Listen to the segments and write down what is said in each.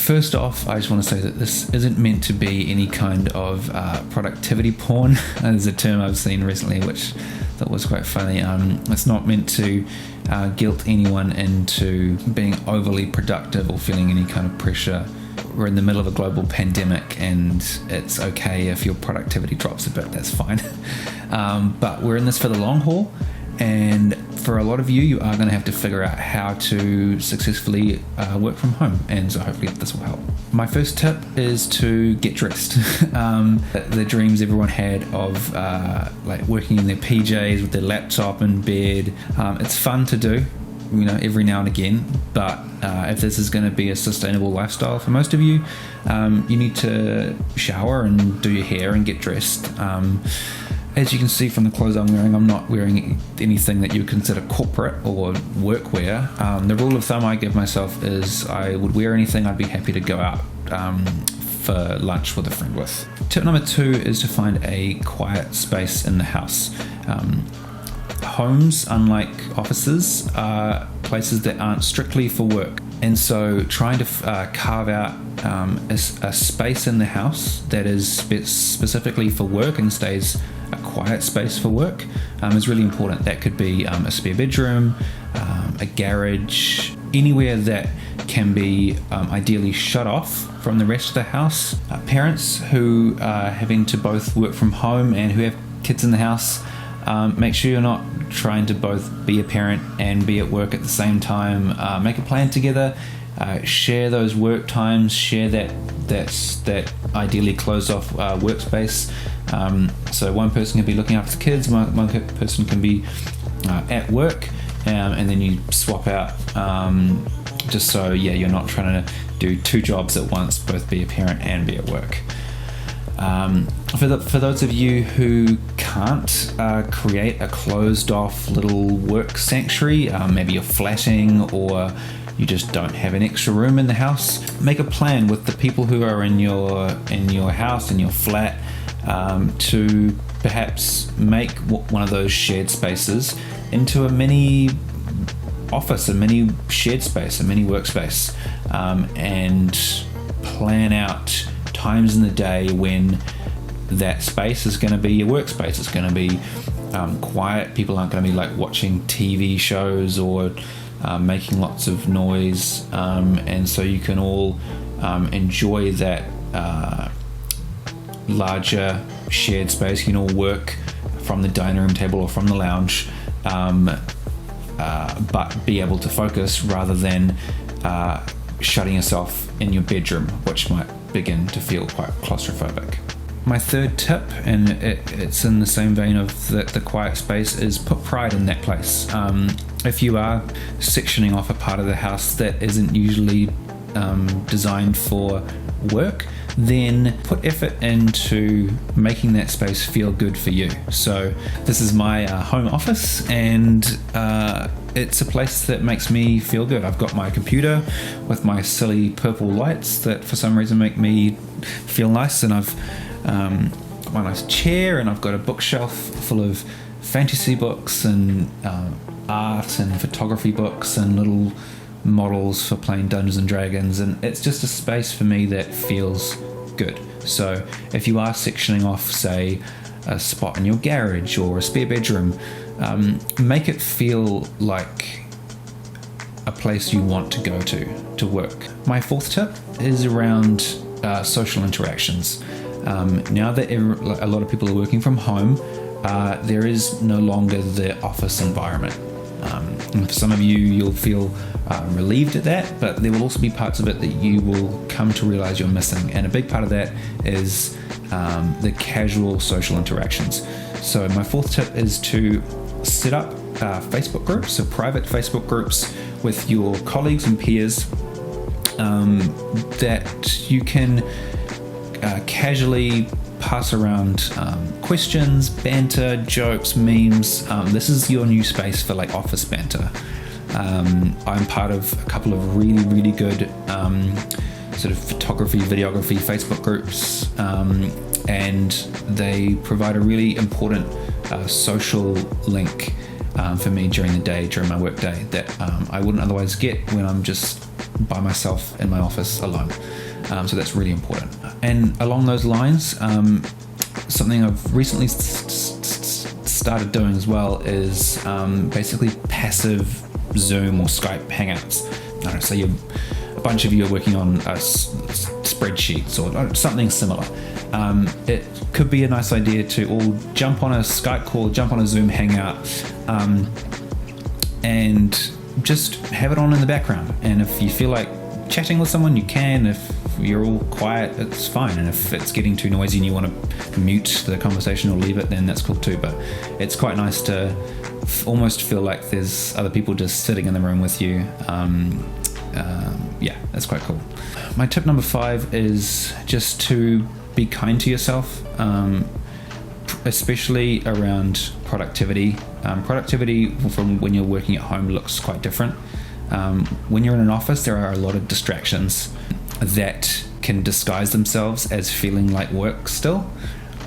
First off, I just want to say that this isn't meant to be any kind of productivity porn. There's a term I've seen recently which that was quite funny. It's not meant to guilt anyone into being overly productive or feeling any kind of pressure. We're in the middle of a global pandemic and it's okay if your productivity drops a bit, that's fine. But we're in this for the long haul, and for a lot of you, you are going to have to figure out how to successfully work from home, and so hopefully this will help. My first tip is to get dressed. The dreams everyone had of like working in their PJs with their laptop in bed. It's fun to do, every now and again, but if this is going to be a sustainable lifestyle for most of you, you need to shower and do your hair and get dressed. As you can see from the clothes I'm wearing, I'm not wearing anything that you would consider corporate or workwear. The rule of thumb I give myself is I would wear anything I'd be happy to go out for lunch with a friend with. Tip number 2 is to find a quiet space in the house. Homes, unlike offices, are places that aren't strictly for work. And so trying to carve out a space in the house that is specifically for work and stays a quiet space for work is really important. That could be a spare bedroom, a garage, anywhere that can be ideally shut off from the rest of the house. Parents who are having to both work from home and who have kids in the house, make sure you're not trying to both be a parent and be at work at the same time. Make a plan together, share those work times, share that ideally closed off workspace. So one person can be looking after the kids, one person can be at work, and then you swap out, just so you're not trying to do 2 jobs at once, both be a parent and be at work. For those of you who can't create a closed off little work sanctuary, maybe you're flatting or you just don't have an extra room in the house, make a plan with the people who are in your house, in your flat, to perhaps make one of those shared spaces into a mini office, a mini shared space, a mini workspace, and plan out times in the day when that space is going to be your workspace. It's going to be quiet. People aren't going to be like watching TV shows or making lots of noise, and so you can all enjoy that larger shared space. You can all work from the dining room table or from the lounge, but be able to focus rather than shutting yourself in your bedroom, which might begin to feel quite claustrophobic. My third tip, and it's in the same vein of the quiet space, is put pride in that place. If you are sectioning off a part of the house that isn't usually designed for work, then put effort into making that space feel good for you. So this is my home office, and it's a place that makes me feel good. I've got my computer with my silly purple lights that for some reason make me feel nice, and I've got my nice chair, and I've got a bookshelf full of fantasy books and art and photography books and little models for playing Dungeons and Dragons, and it's just a space for me that feels good. So if you are sectioning off, say, a spot in your garage or a spare bedroom, make it feel like a place you want to go to work. My fourth tip is around social interactions. Now that a lot of people are working from home, there is no longer the office environment. And for some of you, you'll feel relieved at that, but there will also be parts of it that you will come to realize you're missing. And a big part of that is the casual social interactions. So my fourth tip is to set up Facebook groups, so private Facebook groups with your colleagues and peers that you can casually pass around questions, banter, jokes, memes. This is your new space for like office banter. I'm part of a couple of really good sort of photography, videography Facebook groups, and they provide a really important social link for me during the day, during my work day, that I wouldn't otherwise get when I'm just by myself in my office alone. So that's really important. And along those lines, something I've recently started doing as well is basically passive Zoom or Skype hangouts. I don't know, so a bunch of you are working on spreadsheets or something similar. It could be a nice idea to all jump on a Skype call, jump on a Zoom hangout, and just have it on in the background. And if you feel like chatting with someone, you can. If you're all quiet, it's fine. And if it's getting too noisy and you want to mute the conversation or leave it, then that's cool too. But it's quite nice to almost feel like there's other people just sitting in the room with you. Yeah, that's quite cool. My tip number 5 is just to be kind to yourself, especially around productivity. Productivity from when you're working at home looks quite different. When you're in an office, there are a lot of distractions that can disguise themselves as feeling like work still.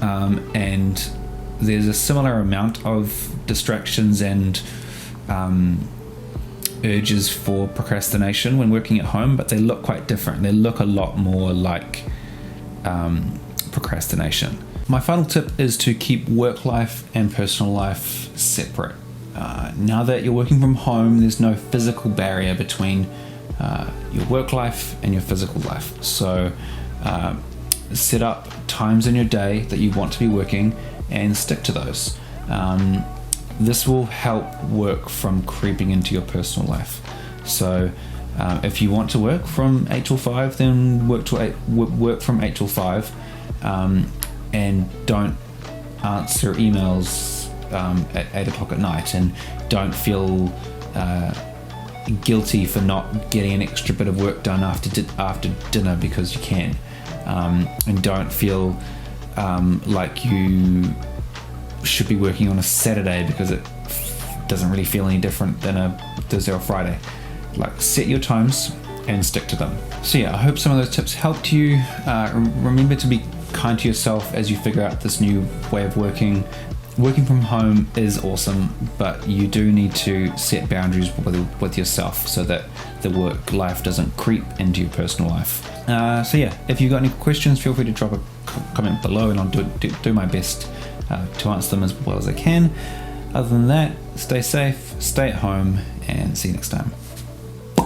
And there's a similar amount of distractions and urges for procrastination when working at home, but they look quite different. They look a lot more like procrastination. My final tip is to keep work life and personal life separate. Now that you're working from home, there's no physical barrier between your work life and your physical life. So set up times in your day that you want to be working and stick to those. This will help work from creeping into your personal life. So if you want to work from 8 till 5, then work from 8 till 5, and don't answer emails at 8 o'clock at night, and don't feel guilty for not getting an extra bit of work done after dinner because you can, and don't feel like you should be working on a Saturday because it doesn't really feel any different than a Thursday or Friday. Like, set your times and stick to them. So yeah, I hope some of those tips helped you. Remember to be kind to yourself as you figure out this new way of working. Working from home is awesome, but you do need to set boundaries with yourself so that the work life doesn't creep into your personal life. So yeah, if you've got any questions, feel free to drop a comment below, and I'll do my best to answer them as well as I can. Other than that, stay safe, stay at home, and see you next time.